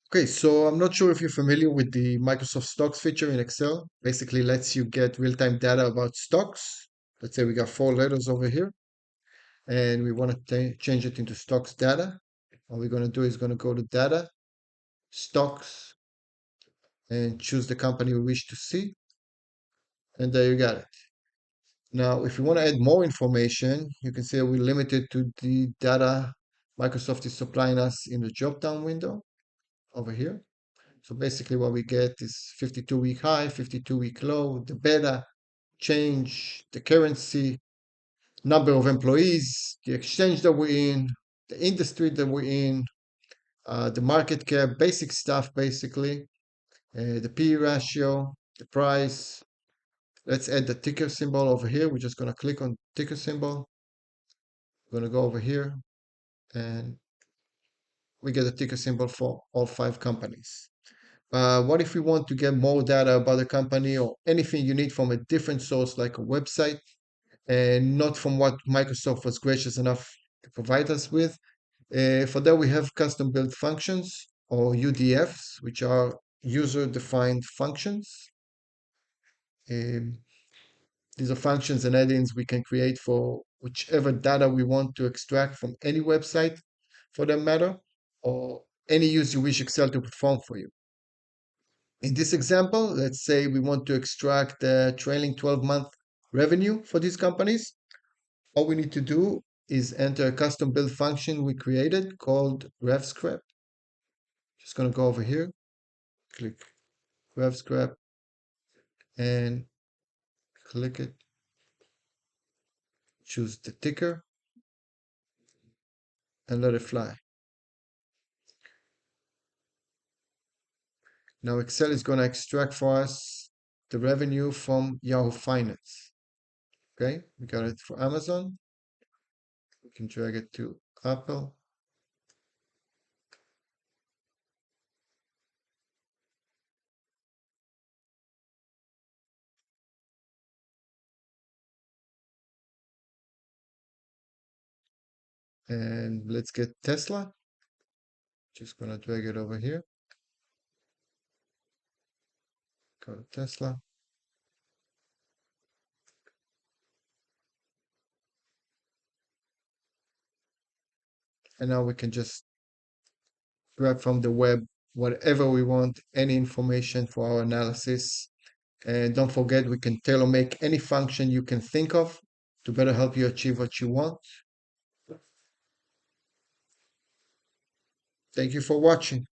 Okay, so I'm not sure if you're familiar with the Microsoft Stocks feature in Excel. Basically, lets you get real-time data about stocks. Let's say we got four letters over here, and we want to change it into stocks data. All we're going to do is going to go to data, stocks, and choose the company we wish to see. And there you got it. Now, if you want to add more information, you can say we're limited to the data Microsoft is supplying us in the drop-down window over here. So basically what we get is 52-week high, 52-week low, the beta, change, the currency, number of employees, the exchange that we're in, the industry that we're in, the market cap, basic stuff basically, the P ratio, the price. Let's add the ticker symbol over here. We're just going to click on ticker symbol. We're going to go over here and we get a ticker symbol for all five companies. What if we want to get more data about the company or anything you need from a different source like a website and not from what Microsoft was gracious enough to provide us with? For that, we have custom built functions or UDFs, which are user defined functions. Um, these are functions and add-ins we can create for whichever data we want to extract from any website for that matter, or any use you wish Excel to perform for you. In this example, let's say we want to extract the trailing 12-month revenue for these companies. All we need to do is enter a custom build function we created called RevScrap. Just going to go over here, click RevScrap, and click it. Choose the ticker and let it fly. Now Excel is going to extract for us the revenue from Yahoo Finance. Okay, we got it for Amazon. We can drag it to Apple. And let's get Tesla. Just gonna drag it over here. Go to Tesla. And now we can just grab from the web whatever we want, any information for our analysis. And don't forget, we can tailor make any function you can think of to better help you achieve what you want. Thank you for watching.